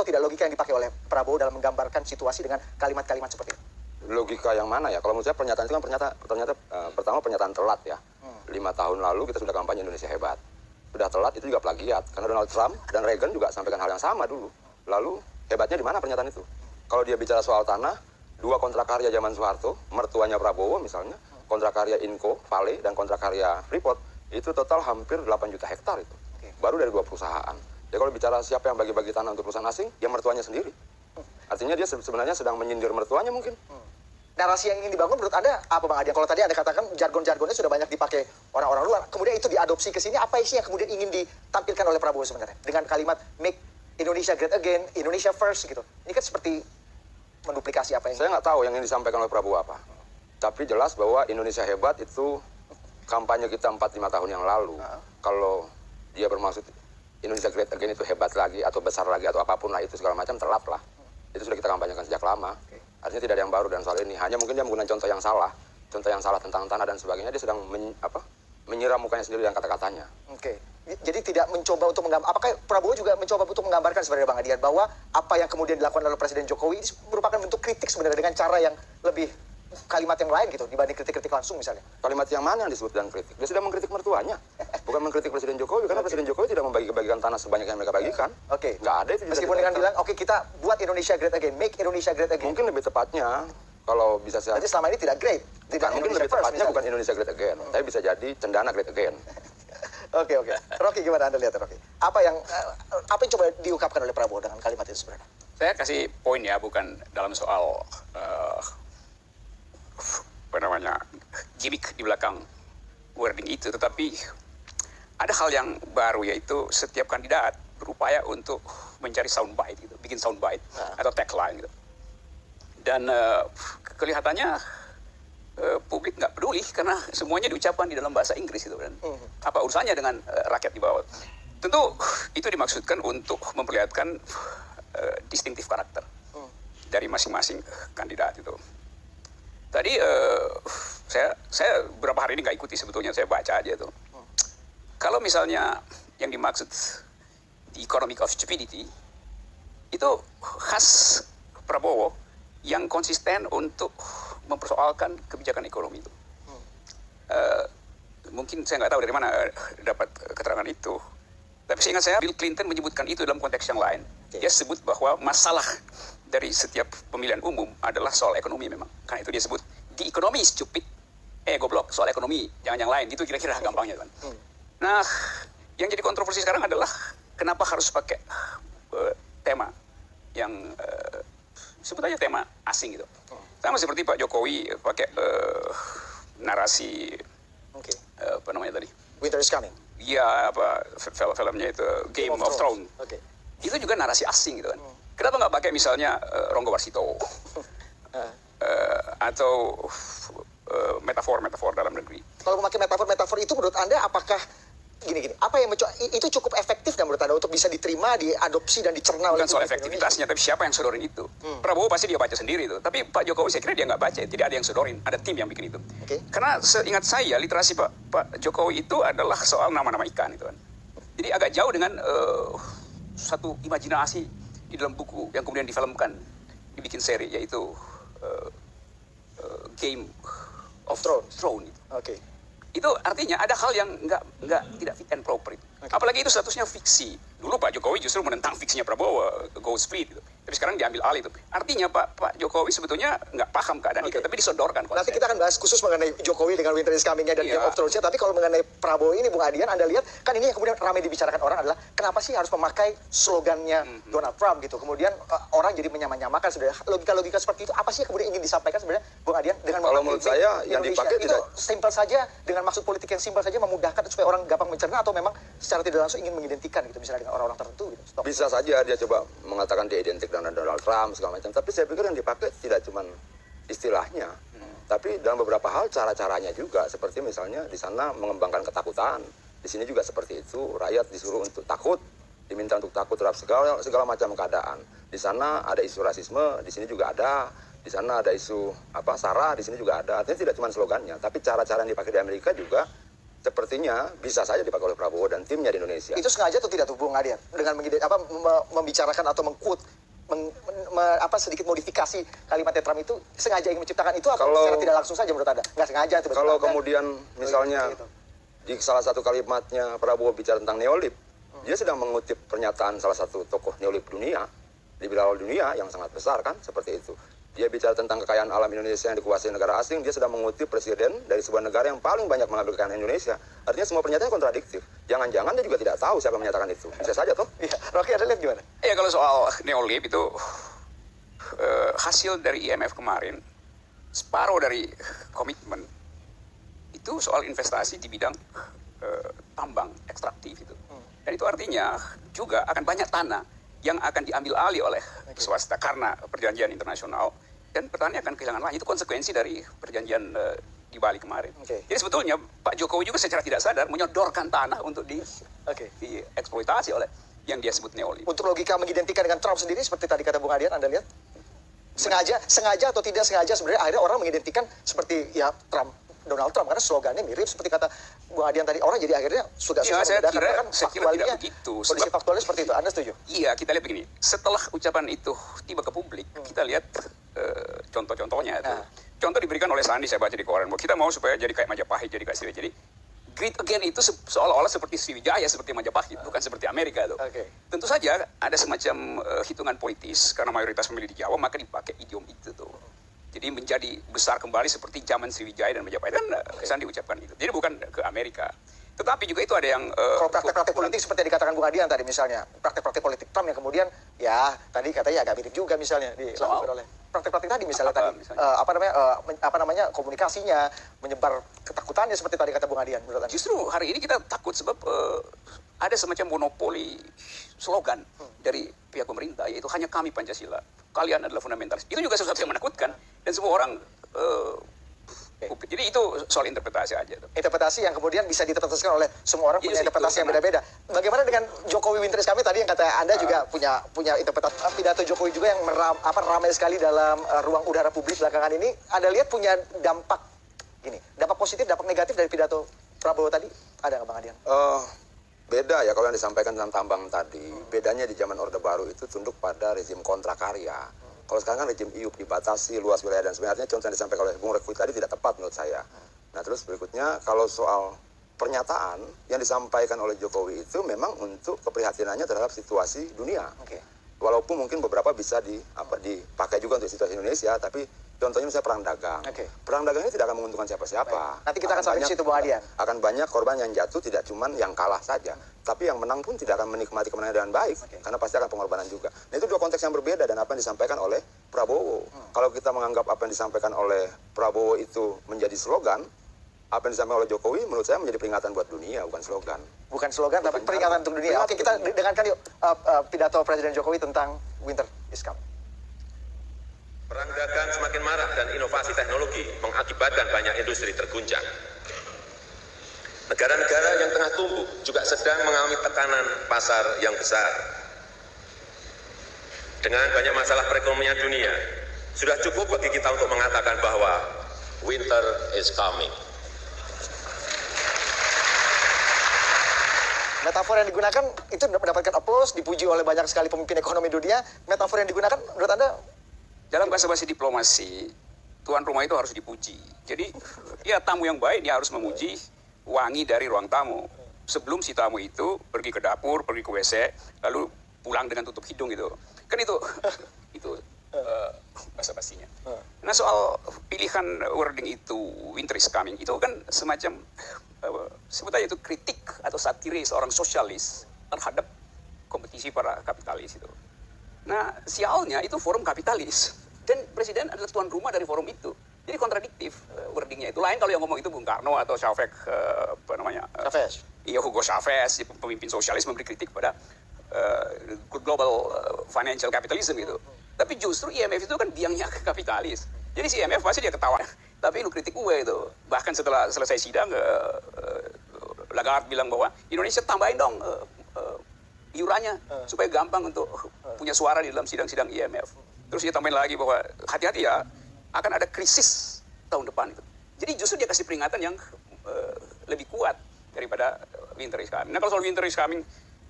atau tidak logika yang dipakai oleh Prabowo dalam menggambarkan situasi dengan kalimat-kalimat seperti itu? Logika yang mana ya? Kalau menurut saya pernyataan itu kan ternyata pertama pernyataan telat ya. 5 tahun lalu kita sudah kampanye Indonesia hebat. Sudah telat itu juga plagiat. Karena Donald Trump dan Reagan juga sampaikan hal yang sama dulu. Lalu hebatnya di mana pernyataan itu? Kalau dia bicara soal tanah, 2 kontrak karya zaman Soeharto, mertuanya Prabowo misalnya, kontrak karya Inco, Vale, dan kontrak karya Freeport, itu total hampir 8 juta hektar itu. Baru dari 2 perusahaan. Ya kalau bicara siapa yang bagi-bagi tanah untuk perusahaan asing, ya mertuanya sendiri. Artinya dia sebenarnya sedang menyindir mertuanya mungkin. Narasi yang ingin dibangun menurut Anda apa Bang Adian? Kalau tadi Anda katakan jargon-jargonnya sudah banyak dipakai orang-orang luar, kemudian itu diadopsi ke sini, apa sih yang kemudian ingin ditampilkan oleh Prabowo sebenarnya? Dengan kalimat make Indonesia great again, Indonesia first gitu. Ini kan seperti menduplikasi apa yang... Saya nggak tahu yang ingin disampaikan oleh Prabowo apa. Tapi jelas bahwa Indonesia hebat itu kampanye kita 4-5 tahun yang lalu. Kalau dia bermaksud Indonesia great again itu hebat lagi atau besar lagi atau apapun lah itu segala macam, telat lah. Itu sudah kita kampanyekan sejak lama. Artinya tidak ada yang baru dan soal ini. Hanya mungkin dia menggunakan contoh yang salah. Contoh yang salah tentang tanah dan sebagainya. Dia sedang menyiram mukanya sendiri dengan kata-katanya. Oke. Jadi tidak mencoba untuk menggambarkan. Apakah Prabowo juga mencoba untuk menggambarkan sebenarnya Bang Adian bahwa apa yang kemudian dilakukan oleh Presiden Jokowi ini merupakan bentuk kritik sebenarnya dengan cara yang lebih kalimat yang lain gitu dibanding kritik-kritik langsung misalnya. Kalimat yang mana yang disebut dengan kritik? Dia sudah mengkritik mertuanya. Bukan mengkritik Presiden Jokowi karena Presiden Jokowi tidak membagi-bagikan tanah sebanyak yang mereka bagikan. Nggak ada itu. Meskipun dengan bilang oke kita buat Indonesia great again, make Indonesia great again. Mungkin lebih tepatnya kalau bisa saya... Jadi selama ini tidak great. Tidak mungkin lebih tepatnya bukan Indonesia great again. Tapi bisa jadi Cendana great again. Oke. Rocky gimana Anda lihat Rocky? Apa yang coba diungkapkan oleh Prabowo dengan kalimat itu sebenarnya? Saya kasih poin ya, bukan dalam soal gimmick di belakang wording itu, tetapi ada hal yang baru, yaitu setiap kandidat berupaya untuk mencari soundbite gitu, bikin soundbite atau tagline gitu. Dan kelihatannya publik nggak peduli karena semuanya diucapkan di dalam bahasa Inggris itu, dan apa urusannya dengan rakyat di bawah. Tentu itu dimaksudkan untuk memperlihatkan distinctive karakter dari masing-masing kandidat itu. Tadi saya beberapa hari ini nggak ikuti sebetulnya, saya baca aja tuh. Kalau misalnya yang dimaksud the economic of stupidity itu khas Prabowo yang konsisten untuk mempersoalkan kebijakan ekonomi itu. Mungkin saya nggak tahu dari mana dapat keterangan itu. Tapi seingat saya Bill Clinton menyebutkan itu dalam konteks yang lain. Dia sebut bahwa masalah dari setiap pemilihan umum adalah soal ekonomi memang. Karena itu dia sebut the economy is stupid. Goblok, soal ekonomi, jangan yang lain. Itu kira-kira gampangnya kan. Nah, yang jadi kontroversi sekarang adalah kenapa harus pakai tema yang sebut aja tema asing gitu. Sama seperti Pak Jokowi pakai narasi apa namanya tadi? Winter is coming. Iya, film-filmnya itu Game of Thrones. Itu juga narasi asing gitu kan. Kenapa nggak pakai misalnya Ronggo Warsito atau metafor dalam negeri? Kalau memakai metafor itu menurut Anda apakah gini, apa yang itu cukup efektif nggak menurut Anda untuk bisa diterima, diadopsi dan dicerna oleh bukan soal efektivitasnya, tapi siapa yang sodorin itu. Prabowo pasti dia baca sendiri itu, tapi Pak Jokowi saya kira dia nggak baca, tidak ada yang sodorin, ada tim yang bikin itu. Karena seingat saya literasi Pak Jokowi itu adalah soal nama-nama ikan itu kan. Jadi agak jauh dengan satu imajinasi di dalam buku yang kemudian difilmkan, dibikin seri, yaitu Game of Thrones. Itu artinya ada hal yang tidak fit and proper itu. Apalagi itu statusnya fiksi. Dulu Pak Jokowi justru menentang fiksinya Prabowo, go split gitu. Tapi sekarang diambil alih itu. Artinya Pak Jokowi sebetulnya nggak paham keadaan itu, tapi disodorkan. Nanti kita akan bahas khusus mengenai Jokowi dengan Winter is Coming-nya dan Game of Thrones-nya. Tapi kalau mengenai Prabowo ini, Bung Adian, Anda lihat kan ini yang kemudian ramai dibicarakan orang adalah kenapa sih harus memakai slogannya Donald Trump gitu. Kemudian orang jadi menyamakan sebenarnya logika-logika seperti itu. Apa sih yang kemudian ingin disampaikan sebenarnya, Bung Adian, dengan kalau menurut saya yang dipakai itu simpel saja, dengan maksud politik yang simpel saja, memudahkan supaya orang gampang mencerna, atau memang secara tidak langsung ingin mengidentikan gitu misalnya dengan orang-orang tertentu gitu. Bisa saja dia coba mengatakan dia identik dengan Donald Trump segala macam, tapi saya pikir yang dipakai tidak cuma istilahnya, tapi dalam beberapa hal cara-caranya juga, seperti misalnya di sana mengembangkan ketakutan, di sini juga seperti itu, rakyat disuruh untuk takut, diminta untuk takut terhadap segala macam keadaan. Di sana ada isu rasisme, di sini juga ada, di sana ada isu SARA, di sini juga ada. Artinya tidak cuma slogannya, tapi cara-cara yang dipakai di Amerika juga sepertinya bisa saja dipakai oleh Prabowo dan timnya di Indonesia. Itu sengaja atau tidak tuh Bung Adian dengan membicarakan atau sedikit modifikasi kalimatnya Trump itu sengaja ingin menciptakan itu atau secara tidak langsung saja menurut Anda? Nggak sengaja tiba-tiba. Kalau kemudian misalnya di salah satu kalimatnya Prabowo bicara tentang neolib, dia sedang mengutip pernyataan salah satu tokoh neolib dunia, liberal dunia yang sangat besar kan, seperti itu. Dia bicara tentang kekayaan alam Indonesia yang dikuasai negara asing, dia sedang mengutip presiden dari sebuah negara yang paling banyak mengambil kekayaan Indonesia. Artinya semua pernyataan kontradiktif. Jangan-jangan dia juga tidak tahu siapa yang menyatakan itu. Bisa saja toh? Iya, Rocky Anda lihat gimana? Ya kalau soal neolib itu hasil dari IMF kemarin, separuh dari komitmen itu soal investasi di bidang tambang ekstraktif itu. Dan itu artinya juga akan banyak tanah yang akan diambil alih oleh swasta karena perjanjian internasional, dan petani akan kehilangan lahan. Itu konsekuensi dari perjanjian di Bali kemarin. Jadi sebetulnya Pak Jokowi juga secara tidak sadar menyodorkan tanah untuk dieksploitasi oleh yang dia sebut neolib. Untuk logika mengidentikan dengan Trump sendiri seperti tadi kata Bung Adian, Anda lihat? Sengaja atau tidak sengaja sebenarnya akhirnya orang mengidentikan seperti ya Donald Trump karena slogannya mirip seperti kata Bung Adian tadi, orang jadi akhirnya sudah saya kira faktualnya tidak begitu. Kondisi faktualnya seperti itu. Anda setuju? Iya, kita lihat begini. Setelah ucapan itu tiba ke publik, kita lihat contoh-contohnya. Contoh diberikan oleh Sandi, saya baca di koran. Kita mau supaya jadi kayak Majapahit, jadi kayak Sriwijaya. Jadi great again itu seolah-olah seperti Sriwijaya, seperti Majapahit, bukan seperti Amerika itu. Tentu saja ada semacam hitungan politis karena mayoritas pemilih di Jawa, maka dipakai idiom itu tuh. Jadi menjadi besar kembali seperti zaman Sriwijaya dan Majapahit, kan Sandi ucapkan itu. Jadi bukan ke Amerika. Tetapi juga itu ada yang... kalau praktek-praktek politik seperti yang dikatakan Bung Adian tadi misalnya, praktek-praktek politik Trump yang kemudian, ya tadi katanya agak mirip juga misalnya dilakukan oleh praktek-praktek tadi misalnya komunikasinya, menyebar ketakutannya seperti tadi kata Bung Adian. Menurut Anda? Justru hari ini kita takut sebab ada semacam monopoli slogan dari pihak pemerintah, yaitu hanya kami Pancasila, kalian adalah fundamentalis. Itu juga sesuatu yang menakutkan, dan semua orang jadi itu soal interpretasi aja. Interpretasi yang kemudian bisa diteruskan oleh semua orang, punya interpretasi yang beda-beda. Bagaimana dengan Jokowi Winter is Coming tadi yang kata Anda juga punya interpretasi pidato Jokowi juga yang ramai sekali dalam ruang udara publik belakangan ini. Anda lihat punya dampak positif, dampak negatif dari pidato Prabowo tadi? Ada nggak Bang Adian? Beda ya kalau yang disampaikan tentang tambang tadi. Bedanya di zaman Orde Baru itu tunduk pada rezim kontrakarya. Kalau sekarang kan rezim IUP dibatasi luas wilayah dan sebenarnya contoh yang disampaikan oleh Bung Refli tadi tidak tepat menurut saya. Nah terus berikutnya kalau soal pernyataan yang disampaikan oleh Jokowi itu memang untuk keprihatinannya terhadap situasi dunia. Walaupun mungkin beberapa bisa dipakai juga untuk situasi Indonesia, tapi contohnya misalnya perang dagang. Perang dagang ini tidak akan menguntungkan siapa-siapa. Nanti kita akan sampai ke situ Bung Adian. Akan banyak korban yang jatuh, tidak cuma yang kalah saja. Tapi yang menang pun tidak akan menikmati kemenangan dengan baik. Karena pasti akan pengorbanan juga. Nah itu dua konteks yang berbeda dan apa yang disampaikan oleh Prabowo. Kalau kita menganggap apa yang disampaikan oleh Prabowo itu menjadi slogan, apa yang disampaikan oleh Jokowi menurut saya menjadi peringatan buat dunia, bukan slogan. Bukan slogan, tapi peringatan untuk dunia. Oke, kita dengarkan yuk pidato Presiden Jokowi tentang Winter is Coming. Perang dagang semakin marak dan inovasi teknologi mengakibatkan banyak industri terguncang. Negara-negara yang tengah tumbuh juga sedang mengalami tekanan pasar yang besar. Dengan banyak masalah perekonomian dunia, sudah cukup bagi kita untuk mengatakan bahwa winter is coming. Metafor yang digunakan itu mendapatkan aplaus, dipuji oleh banyak sekali pemimpin ekonomi dunia. Metafor yang digunakan menurut Anda? Dalam bahasa-bahasa diplomasi, tuan rumah itu harus dipuji. Jadi, ya tamu yang baik dia harus memuji wangi dari ruang tamu. Sebelum si tamu itu pergi ke dapur, pergi ke WC, lalu pulang dengan tutup hidung gitu. Kan itu bahasa-basinya. Nah soal pilihan wording itu, winter is coming, itu kan semacam sebut aja itu kritik atau satiris orang sosialis terhadap kompetisi para kapitalis itu. Nah sialnya itu forum kapitalis dan presiden adalah tuan rumah dari forum itu. Jadi kontradiktif wordingnya itu. Lain kalau yang ngomong itu Bung Karno atau Chavez, Chavez. Iya Hugo Chavez, pemimpin sosialis memberi kritik pada global financial capitalism gitu. Tapi justru IMF itu kan biangnya ke kapitalis. Jadi si IMF pasti dia ketawa. Tapi lu kritik gue itu. Bahkan setelah selesai sidang, Lagarde bilang bahwa Indonesia tambahin dong iurannya supaya gampang untuk punya suara di dalam sidang-sidang IMF. Terus dia tambahin lagi bahwa hati-hati ya, akan ada krisis tahun depan itu. Jadi justru dia kasih peringatan yang lebih kuat daripada winter is coming. Nah kalau soal winter is coming,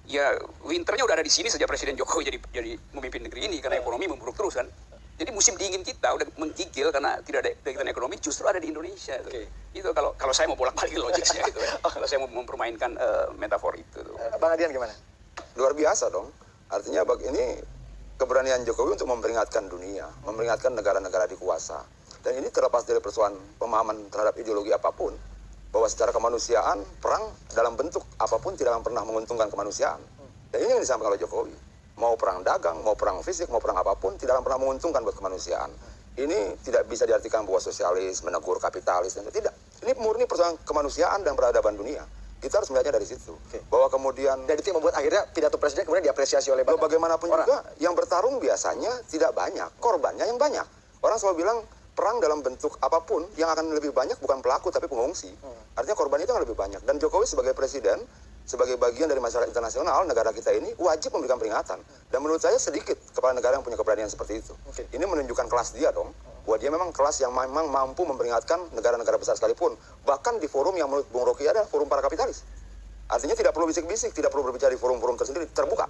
ya winternya udah ada di sini sejak Presiden Jokowi jadi memimpin negeri ini karena ekonomi memburuk terus kan. Jadi musim dingin kita udah menggigil karena tidak ada kegiatan ekonomi justru ada di Indonesia. Itu kalau saya mau bolak-balik logiknya gitu. Kalau saya mau mempermainkan metafor itu. Bang Adian gimana? Luar biasa dong. Artinya ini keberanian Jokowi untuk memperingatkan dunia, memperingatkan negara-negara dikuasa. Dan ini terlepas dari persoalan pemahaman terhadap ideologi apapun, bahwa secara kemanusiaan, perang dalam bentuk apapun tidak akan pernah menguntungkan kemanusiaan. Dan ini yang disampaikan oleh Jokowi. Mau perang dagang, mau perang fisik, mau perang apapun, tidak akan pernah menguntungkan buat kemanusiaan. Ini tidak bisa diartikan bahwa sosialis, menegur kapitalis, dan tidak. Ini murni persoalan kemanusiaan dan peradaban dunia. Kita harus melihatnya dari situ. Bahwa kemudian... Dan itu yang membuat akhirnya pidato presiden kemudian diapresiasi oleh banyak bagaimanapun orang. Juga, yang bertarung biasanya tidak banyak. Korbannya yang banyak. Orang selalu bilang, perang dalam bentuk apapun yang akan lebih banyak bukan pelaku tapi pengungsi. Artinya korban itu yang lebih banyak. Dan Jokowi sebagai presiden, sebagai bagian dari masyarakat internasional, negara kita ini wajib memberikan peringatan. Dan menurut saya sedikit kepala negara yang punya keberanian seperti itu. Ini menunjukkan kelas dia dong. Bahwa dia memang kelas yang memang mampu memperingatkan negara-negara besar sekalipun. Bahkan di forum yang menurut Bung Rocky adalah forum para kapitalis. Artinya tidak perlu bisik-bisik, tidak perlu berbicara di forum-forum tersendiri, terbuka.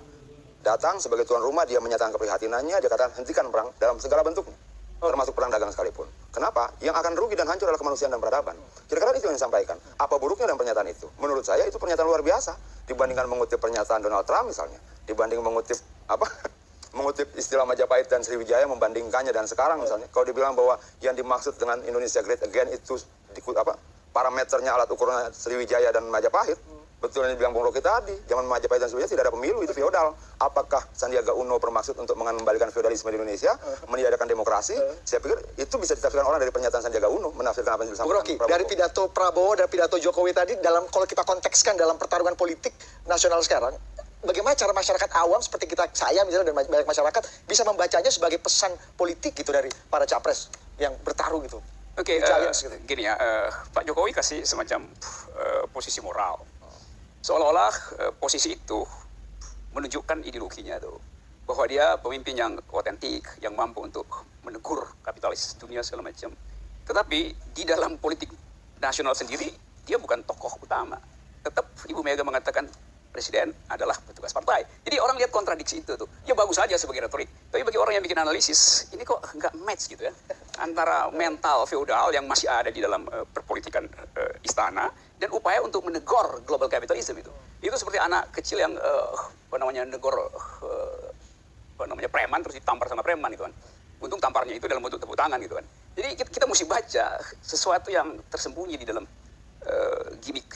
Datang sebagai tuan rumah, dia menyatakan keprihatinannya, dia katakan hentikan perang dalam segala bentuknya. Termasuk perang dagang sekalipun. Kenapa? Yang akan rugi dan hancur adalah kemanusiaan dan peradaban. Kira-kira itu yang disampaikan. Apa buruknya dalam pernyataan itu? Menurut saya itu pernyataan luar biasa dibandingkan mengutip pernyataan Donald Trump misalnya, dibanding mengutip mengutip istilah Majapahit dan Sriwijaya membandingkannya dan sekarang misalnya. Kalau dibilang bahwa yang dimaksud dengan Indonesia Great Again itu parameternya alat ukuran Sriwijaya dan Majapahit. Betul yang dibilang Bung Rocky tadi, zaman Majapahit dan Sriwijaya tidak ada pemilu, itu feodal. Apakah Sandiaga Uno bermaksud untuk mengembalikan feodalisme di Indonesia, meniadakan demokrasi? Saya pikir itu bisa ditafsirkan orang dari pernyataan Sandiaga Uno, menafsirkan apa yang disampaikan Bung Rocky, dari pidato Prabowo dan pidato Jokowi tadi, kalau kita kontekskan dalam pertarungan politik nasional sekarang, bagaimana cara masyarakat awam seperti saya misalnya dan banyak masyarakat bisa membacanya sebagai pesan politik gitu dari para capres yang bertarung gitu? Oke, gini ya, Pak Jokowi kasih semacam posisi moral. Seolah-olah posisi itu menunjukkan ideologinya tuh, bahwa dia pemimpin yang otentik, yang mampu untuk menegur kapitalis dunia segala macam. Tetapi di dalam politik nasional sendiri dia bukan tokoh utama. Tetap Ibu Mega mengatakan presiden adalah petugas partai. Jadi orang lihat kontradiksi itu tuh. Ya bagus saja sebagai retorik. Tapi bagi orang yang bikin analisis, ini kok nggak match gitu ya. Antara mental feodal yang masih ada di dalam perpolitikan istana dan upaya untuk menegor global capitalism itu. Itu seperti anak kecil yang negor preman terus ditampar sama preman gitu kan. Untung tamparnya itu dalam bentuk tepuk tangan gitu kan. Jadi kita mesti baca sesuatu yang tersembunyi di dalam gimmick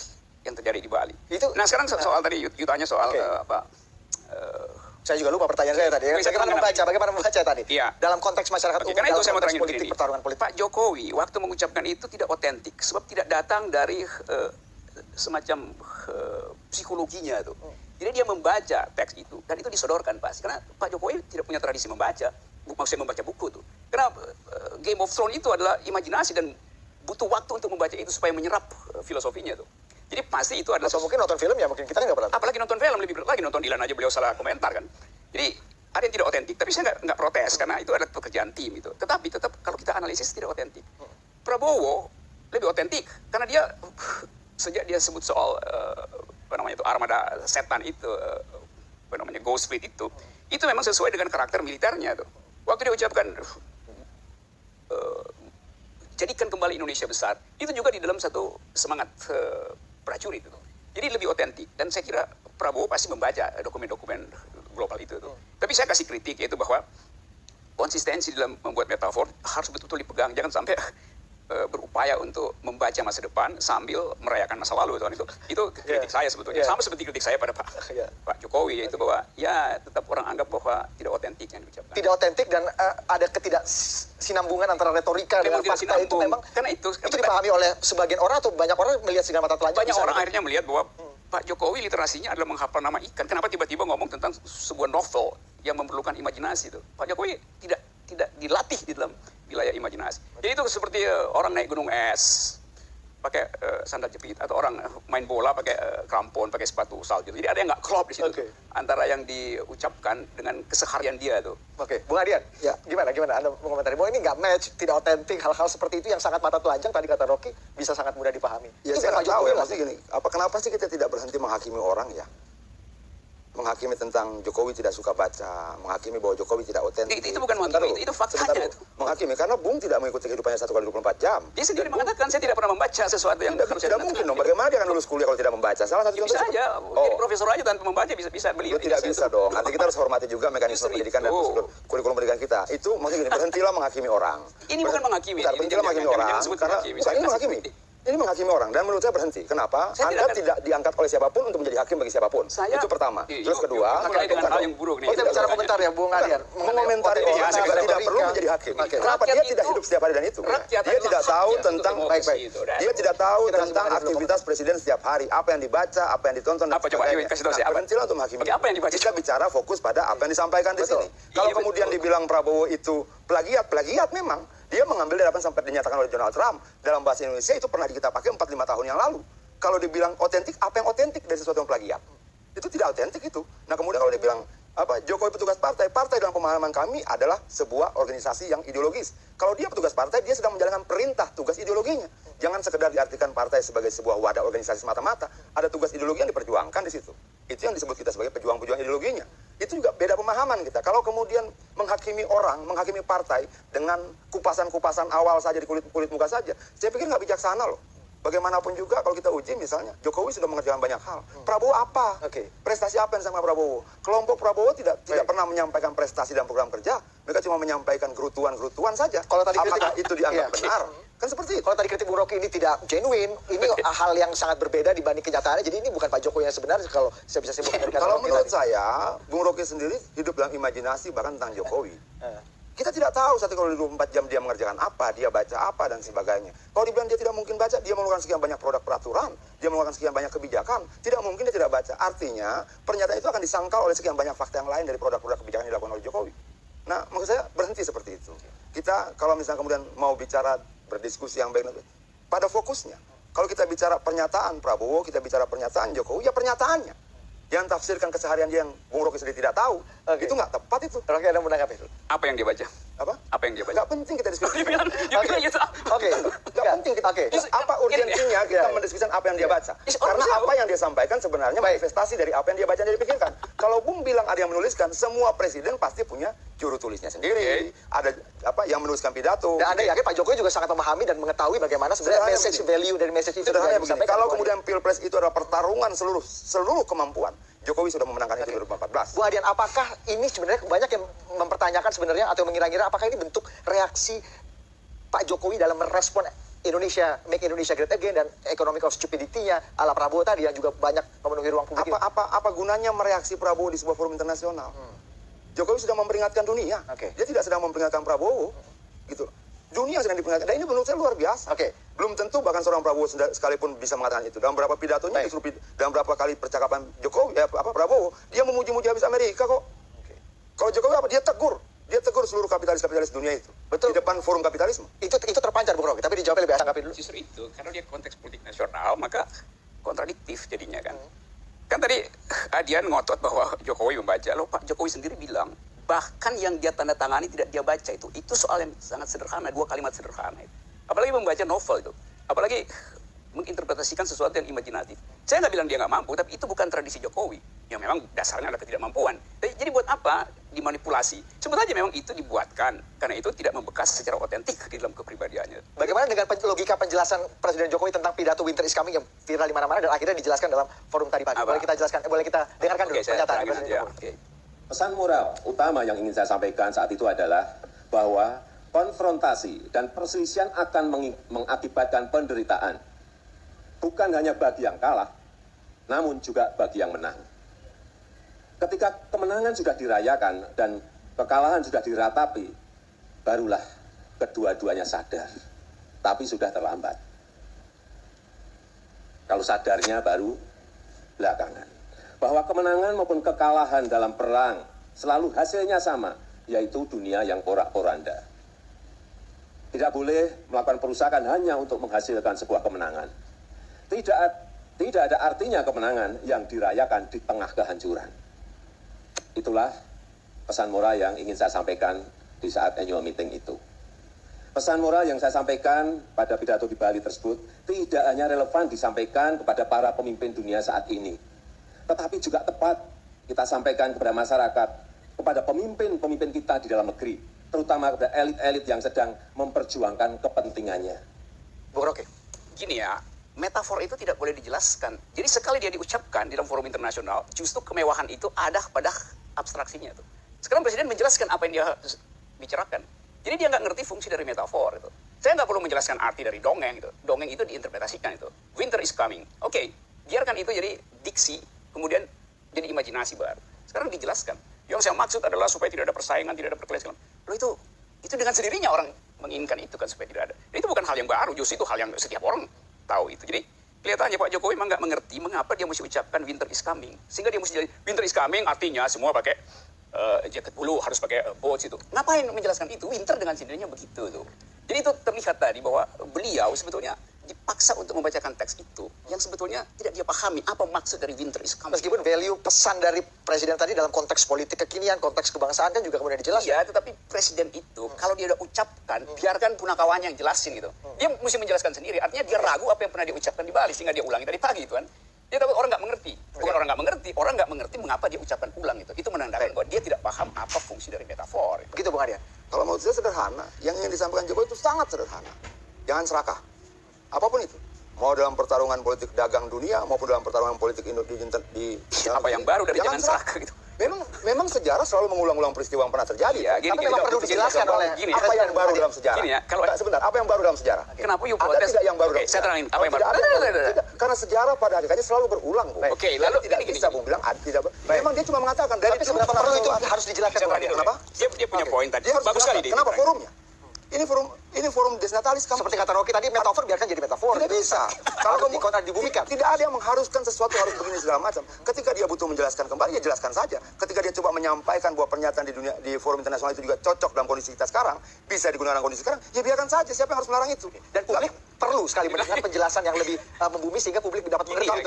yang terjadi di Bali. Nah sekarang soal tadi tanya soal saya juga lupa pertanyaan saya tadi. Bagaimana membaca tadi? Iya. Dalam konteks masyarakat umum, karena itu saya mau terangin politik, pertarungan politik. Pak Jokowi waktu mengucapkan itu tidak otentik sebab tidak datang dari semacam psikologinya tuh. Jadi dia membaca teks itu dan itu disodorkan pasti. Karena Pak Jokowi tidak punya tradisi membaca, maksudnya membaca buku tuh. Karena Game of Thrones itu adalah imajinasi dan butuh waktu untuk membaca itu supaya menyerap filosofinya tuh. Jadi pasti itu adalah... Atau mungkin nonton film ya, mungkin kita nggak pernah. Apalagi nonton film, lebih berat lagi nonton Dilan aja beliau salah komentar kan. Jadi ada yang tidak otentik, tapi saya nggak protes karena itu adalah pekerjaan tim itu. Tetapi tetap kalau kita analisis tidak otentik. Prabowo lebih otentik karena dia sejak dia sebut soal armada setan itu, Ghost Fleet itu memang sesuai dengan karakter militernya tuh. Waktu dia ucapkan jadikan kembali Indonesia besar, itu juga di dalam satu semangat prajurit itu. Jadi lebih otentik dan saya kira Prabowo pasti membaca dokumen-dokumen global itu. Tapi saya kasih kritik yaitu bahwa konsistensi dalam membuat metafor harus betul-betul dipegang, jangan sampai berupaya untuk membaca masa depan sambil merayakan masa lalu itu kritik saya sebetulnya. Sama seperti kritik saya pada Pak Jokowi yaitu bahwa ya tetap orang anggap bahwa tidak otentik yang diucapkan. Tidak otentik dan ada ketidaksinambungan antara retorika dengan fakta itu memang karena itu dipahami oleh sebagian orang atau banyak orang melihat dengan mata telanjang. Banyak orang akhirnya melihat bahwa Pak Jokowi literasinya adalah menghafal nama ikan. Kenapa tiba-tiba ngomong tentang sebuah novel yang memerlukan imajinasi itu? Pak Jokowi tidak dilatih di dalam wilayah imajinasi. Jadi itu seperti orang naik gunung es. pakai sandal jepit, atau orang main bola pakai krampon, pakai sepatu salju. Jadi ada yang nggak klop di situ. Oke. Antara yang diucapkan dengan keseharian dia tuh. Oke, Bung Adian, ya gimana Anda mengomentari bahwa ini nggak match, tidak otentik, hal-hal seperti itu yang sangat mata telanjang tadi kata Rocky bisa sangat mudah dipahami. Ya Itu saya Pak nggak tahu Jokowi ya, lah. maksudnya gini, kenapa sih kita tidak berhenti menghakimi orang ya? Menghakimi tentang Jokowi tidak suka baca, menghakimi bahwa Jokowi tidak otentik. Itu bukan Sebentar menghakimi, dulu, itu faktanya sebentar dulu. itu. Menghakimi, karena Bung tidak mengikuti kehidupannya 1 kali 24 jam. Dia sendiri mengatakan saya tidak pernah membaca sesuatu yang Tidak mungkin dong, bagaimana dia akan lulus kuliah kalau tidak membaca? Salah satu Bisa contoh aja, seperti- jadi profesor aja tanpa membaca bisa beli. Itu tidak bisa dong. Nanti kita harus hormati juga mekanisme Justru pendidikan dan itu. prosedur kurikulum pendidikan kita. Itu maksudnya gini, berhentilah menghakimi orang. Ini bukan menghakimi. Bentar, berhentilah menghakimi Jangan orang. sebut Karena menghakimi. bukan, Saya ini kasih menghakimi. bukti. Ini menghakimi orang dan menurut saya berhenti. Kenapa? Saya Anda tidak tidak diangkat oleh siapapun untuk menjadi hakim bagi siapapun. Saya- Itu pertama. Iya, Terus yuk, kedua, yuk, mulai dengan hal yang buruk nih. Kita bicara komentar ya, Bung Adian. mengomentari Oke, orang saya juga kasih tidak tahu. perlu menjadi hakim. Oke. Kenapa? Rakyat Dia tidak itu- hidup setiap hari dan itu. rakyat Dia adalah tidak tahu haknya tentang untuk baik-baik. demokrasi itu, dan- Dia tidak tahu Kita tentang kasih dulu. aktivitas presiden setiap hari. Apa yang dibaca, apa yang ditonton. dan Apa coba? sebagainya. Ayo, kasih tahu saya apa. Berhentilah untuk menghakimi. Oke, apa yang dibaca? Kita bicara fokus pada apa yang disampaikan di Betul. sini. Kalau Iya, kemudian betul. dibilang Prabowo itu plagiat memang. Dia mengambil dari apa yang sampai dinyatakan oleh Donald Trump dalam bahasa Indonesia itu pernah kita pakai 4-5 tahun yang lalu. Kalau dibilang otentik, apa yang otentik dari sesuatu yang plagiat? Itu tidak otentik itu. Nah kemudian kalau dibilang Jokowi petugas partai dalam pemahaman kami adalah sebuah organisasi yang ideologis. Kalau dia petugas partai, dia sedang menjalankan perintah tugas ideologinya. Jangan sekedar diartikan partai sebagai sebuah wadah organisasi semata-mata. Ada tugas ideologi yang diperjuangkan di situ. Itu yang disebut kita sebagai pejuang-pejuang ideologinya. Itu juga beda pemahaman kita. Kalau kemudian menghakimi orang, menghakimi partai dengan kupasan-kupasan awal saja di kulit muka saja, saya pikir nggak bijaksana loh. Bagaimanapun juga kalau kita uji misalnya, Jokowi sudah mengerjakan banyak hal. Prabowo apa? Oke. Prestasi apa yang sama Prabowo? Kelompok Prabowo tidak pernah menyampaikan prestasi dan program kerja. Mereka cuma menyampaikan gerutuan saja. Kalau tadi apakah kritik- itu dianggap Iya. benar? Kan seperti itu. Kalau tadi kritik Bung Rocky ini tidak genuine, ini hal yang sangat berbeda dibanding kenyataannya. Jadi ini bukan Pak Jokowi yang sebenarnya kalau saya bisa simpulkan dari kata Kalau Rocky menurut tadi. saya, Bung Rocky sendiri hidup dalam imajinasi bahkan tentang Jokowi. Eh. Kita tidak tahu 1 kali 24 jam dia mengerjakan apa, dia baca apa, dan sebagainya. Kalau dibilang dia tidak mungkin baca, dia mengeluarkan sekian banyak produk peraturan, dia mengeluarkan sekian banyak kebijakan, tidak mungkin dia tidak baca. Artinya, pernyataan itu akan disangkal oleh sekian banyak fakta yang lain dari produk-produk kebijakan yang dilakukan oleh Jokowi. Nah, maksud saya berhenti seperti itu. Kita kalau misalnya kemudian mau bicara berdiskusi yang baik, pada fokusnya. Kalau kita bicara pernyataan Prabowo, kita bicara pernyataan Jokowi, ya pernyataannya. Yang tafsirkan keseharian dia yang Bung Rocky sendiri tidak tahu, Oke. itu nggak tepat itu. Rocky Anda menanggapi itu. Apa yang dia baca? Apa? Apa yang dia baca? Nggak penting kita diskusi. Dia bilang gitu. Oke. Nggak penting kita. Oke. Apa urgensinya kita Iya. mendiskusikan apa yang dia baca? Is- orang Karena bisa- apa yang dia sampaikan sebenarnya manifestasi dari apa yang dia baca dan dia pikirkan. Kalau Bung bilang ada yang menuliskan, semua presiden pasti punya juru tulisnya sendiri. Ada yang menuliskan pidato. Dan Anda yakin Pak Jokowi juga sangat memahami dan mengetahui bagaimana sebenarnya Sederhana message begini. value dari message itu Sederhananya juga begini, disampaikan kalau Bung kemudian Pilpres itu adalah pertarungan seluruh kemampuan, Jokowi sudah memenangkan itu di 2014. Bu Adian, apakah ini sebenarnya banyak yang mempertanyakan sebenarnya atau mengira-ngira apakah ini bentuk reaksi Pak Jokowi dalam merespon Indonesia, make Indonesia great again dan economic of stupidity-nya ala Prabowo tadi yang juga banyak memenuhi ruang publik. Apa gunanya mereaksi Prabowo di sebuah forum internasional? Jokowi sudah memperingatkan dunia. Oke. Dia tidak sedang memperingatkan Prabowo, gitu. Dunia sedang diperingatkan. Dan ini menurut saya luar biasa. Oke. Belum tentu bahkan seorang Prabowo sekalipun bisa mengatakan itu. Dalam beberapa pidatonya, Baik. justru dalam beberapa kali percakapan Prabowo, dia memuji-muji habis Amerika kok. Kalau Jokowi apa? Dia tegur seluruh kapitalis dunia itu. Betul. Di depan forum kapitalisme. Itu terpancar Bung Rocky, tapi dijawabnya lebih tanggapi dulu. Justru itu, karena dia konteks politik nasional, maka kontradiktif jadinya kan. Kan tadi Adian ngotot bahwa Jokowi membaca, loh Pak Jokowi sendiri bilang, bahkan yang dia tanda tangani tidak dia baca itu soal yang sangat sederhana, 2 kalimat sederhana itu. Apalagi membaca novel itu, apalagi menginterpretasikan sesuatu yang imajinatif. Saya nggak bilang dia nggak mampu, tapi itu bukan tradisi Jokowi. Yang memang dasarnya adalah ketidakmampuan. Jadi buat apa dimanipulasi? Sebut aja memang itu dibuatkan, karena itu tidak membekas secara otentik di dalam kepribadiannya. Bagaimana dengan logika penjelasan Presiden Jokowi tentang pidato Winter is Coming yang viral di mana-mana dan akhirnya dijelaskan dalam forum tadi pagi? Apa? Boleh kita jelaskan, boleh kita dengarkan dulu Oke, saya pernyataan terangin Presiden aja. Jokowi. Oke. Pesan moral utama yang ingin saya sampaikan saat itu adalah bahwa konfrontasi dan perselisihan akan mengakibatkan penderitaan. Bukan hanya bagi yang kalah, namun juga bagi yang menang. Ketika kemenangan sudah dirayakan dan kekalahan sudah diratapi, barulah kedua-duanya sadar. Tapi sudah terlambat. Kalau sadarnya baru belakangan. Bahwa kemenangan maupun kekalahan dalam perang selalu hasilnya sama, yaitu dunia yang porak-poranda. Tidak boleh melakukan perusakan hanya untuk menghasilkan sebuah kemenangan. Tidak ada artinya kemenangan yang dirayakan di tengah kehancuran. Itulah pesan moral yang ingin saya sampaikan di saat annual meeting itu. Pesan moral yang saya sampaikan pada pidato di Bali tersebut tidak hanya relevan disampaikan kepada para pemimpin dunia saat ini, tetapi juga tepat kita sampaikan kepada masyarakat, kepada pemimpin-pemimpin kita di dalam negeri, terutama kepada elit-elit yang sedang memperjuangkan kepentingannya. Bung Rocky. Gini ya, metafor itu tidak boleh dijelaskan. Jadi sekali dia diucapkan di dalam forum internasional, justru kemewahan itu ada pada abstraksinya tuh. Sekarang Presiden menjelaskan apa yang dia bicarakan. Jadi dia nggak ngerti fungsi dari metafor itu. Saya nggak perlu menjelaskan arti dari dongeng itu. Dongeng itu diinterpretasikan itu. Winter is coming. Oke, biarkan itu jadi diksi, kemudian jadi imajinasi baru. Sekarang dijelaskan. Yang saya maksud adalah supaya tidak ada persaingan, tidak ada perkelahian. Loh itu dengan sendirinya orang menginginkan itu kan supaya tidak ada. Dan itu bukan hal yang baru, justru itu hal yang setiap orang tahu itu. Jadi kelihatannya Pak Jokowi memang nggak mengerti mengapa dia mesti ucapkan winter is coming. Sehingga dia mesti jadi winter is coming artinya semua pakai jaket bulu, harus pakai boots itu. Ngapain menjelaskan itu? Winter dengan sendirinya begitu tuh. Jadi itu terlihat tadi bahwa beliau sebetulnya dipaksa untuk membacakan teks itu yang sebetulnya tidak dia pahami apa maksud dari winter is coming. Meskipun value pesan dari Presiden tadi dalam konteks politik kekinian, konteks kebangsaan kan juga kemudian dijelaskan. Iya, tetapi Presiden itu kalau dia udah ucapkan, biarkan punakawannya yang jelasin gitu. Dia mesti menjelaskan sendiri. Artinya dia ragu apa yang pernah dia ucapkan di Bali sehingga dia ulangi tadi pagi itu kan. Dia takut orang nggak mengerti. Bukan orang nggak mengerti mengapa dia ucapkan ulang itu. Itu menandakan bahwa dia tidak paham apa fungsi dari metafor. Begitu Bung Adian. Kalau menurut saya sederhana, yang ingin disampaikan Jokowi itu sangat sederhana. Jangan serakah. Apapun itu. Mau dalam pertarungan politik dagang dunia maupun dalam pertarungan politik di Apa yang baru dari jangan serakah gitu. Memang sejarah selalu mengulang-ulang peristiwa yang pernah terjadi. Iya, Tapi memang perlu dijelaskan oleh apa yang baru dalam sejarah. Gini ya, kalau sebentar, apa yang baru dalam sejarah? Kenapa you Ada protes? tidak yang baru dalam Saya terangin apa yang baru. Tidak, karena sejarah pada akhirnya selalu berulang, Bung. Oke, lalu tidak gini. bisa Bung bilang tidak. Memang dia cuma mengatakan dari Tapi seberapa perlu itu harus dijelaskan Bung Adian? Kenapa? Dia punya poin tadi. Dia harus Bagus sekali dia. Kenapa forumnya? Ini forum desnatalis kamu. Seperti kata Rocky tadi, metafor biarkan jadi metafor. Tidak bisa. Kalau Kalau kamu dibumikan. tidak ada yang mengharuskan sesuatu harus begini segala macam. Ketika dia butuh menjelaskan kembali, ya jelaskan saja. Ketika dia coba menyampaikan bahwa pernyataan di forum internasional itu juga cocok dalam kondisi kita sekarang, bisa digunakan dalam kondisi sekarang, ya biarkan saja. Siapa yang harus melarang itu? Dan publik perlu sekali mendengar penjelasan yang lebih membumi sehingga publik dapat mengerti.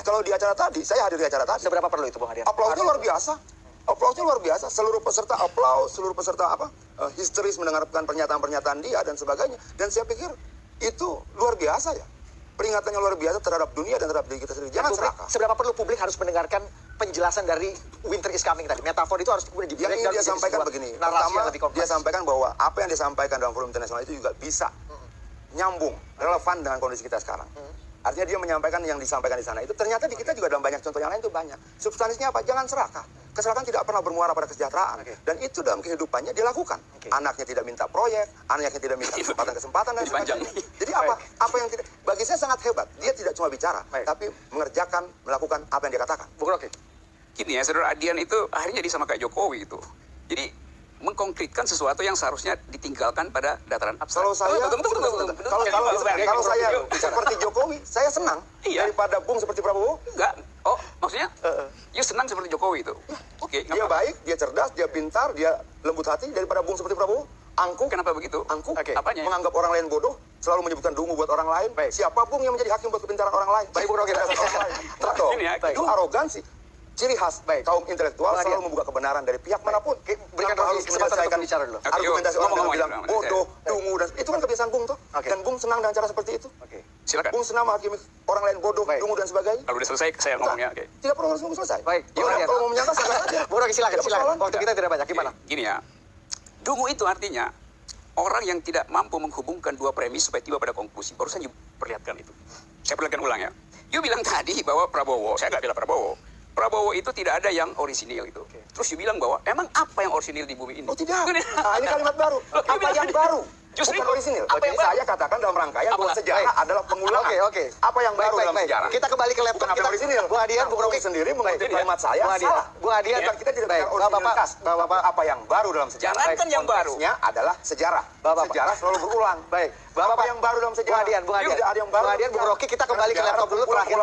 Kalau di acara tadi, saya hadir di acara tadi. Seberapa perlu itu Bung Adian? Aplausnya luar biasa. Aplausnya luar biasa. Seluruh peserta aplaus, seluruh peserta histeris mendengarkan pernyataan-pernyataan dia dan sebagainya. Dan saya pikir itu luar biasa ya. Peringatannya luar biasa terhadap dunia dan terhadap diri kita sendiri. Jangan serakah. Seberapa perlu publik harus mendengarkan penjelasan dari winter is coming tadi? Metafor itu harus kemudian Yang ingin dia sampaikan begini. Pertama, dia sampaikan bahwa apa yang disampaikan dalam forum internasional itu juga bisa nyambung, relevan dengan kondisi kita sekarang. Artinya dia menyampaikan yang disampaikan di sana itu ternyata di kita juga dalam banyak contoh yang lain itu banyak. Substansinya apa? Jangan serakah. Keserakan tidak pernah bermuara pada kesejahteraan. Dan itu dalam kehidupannya dia lakukan. Anaknya tidak minta proyek, anaknya tidak minta kesempatan dan sebagainya. Jadi apa yang tidak, bagi saya sangat hebat. Dia tidak cuma bicara, tapi mengerjakan, melakukan apa yang dia katakan. Bung Rocky. Gini ya, Saudara Adian itu akhirnya jadi sama kayak Jokowi itu. Jadi mengkonkretkan sesuatu yang seharusnya ditinggalkan pada dataran abstrak. Kalau saya, kalau saya seperti Jokowi, saya senang daripada Bung seperti Prabowo. Enggak. Oh, maksudnya you senang seperti Jokowi itu? Oke. Dia baik, dia cerdas, dia pintar, dia lembut hati daripada Bung seperti Prabowo. Angkuh. Kenapa begitu? Angkuh. Apanya? Menganggap orang lain bodoh, selalu menyebutkan dungu buat orang lain. Siapa Bung yang menjadi hakim buat kepintaran orang lain? Baik Bung Rocky. Itu arogansi. Ciri khas kaum intelektual selalu membuka kebenaran dari pihak manapun. Berikan harus kesempatan bicara dulu. Argumentasi orang bilang bodoh, dungu, dan itu kan kebiasaan Bung tuh. Dan Bung senang dengan cara seperti itu. Silakan. Bung senang menghakimi orang lain bodoh, dungu dan sebagainya. Kalau udah selesai saya ngomongnya. Tidak perlu harus selesai. Baik. Kalau mau menyangka saja. Bung Rocky silakan. Waktu kita tidak banyak. Gimana? Gini ya. Dungu itu artinya orang yang tidak mampu menghubungkan dua premis supaya tiba pada konklusi. Barusan you perlihatkan itu. Saya perlihatkan ulang ya. You bilang tadi bahwa Prabowo, saya nggak bilang Prabowo itu tidak ada yang orisinil itu. Terus you bilang bahwa emang apa yang orisinil di bumi ini? Oh tidak. Ini kalimat baru. Apa yang baru? Justru bukan orisinil. Apa yang saya katakan dalam rangkaian bahwa sejarah adalah pengulangan. Oke. Apa yang baru dalam sejarah? Kita kembali ke laptop kita. Orisinil. Bung Adian, Bung Rocky sendiri mengutip kalimat saya. Salah. Bung Adian, kita tidak bicara orisinilitas. Bapak, apa yang baru dalam sejarah? Jangankan yang baru. Konteksnya adalah sejarah. Sejarah selalu berulang. Baik. Apa yang baru dalam sejarah? Bung Adian, Tidak ada yang baru. Bung Adian, Bung Rocky, kita kembali ke laptop dulu terakhir.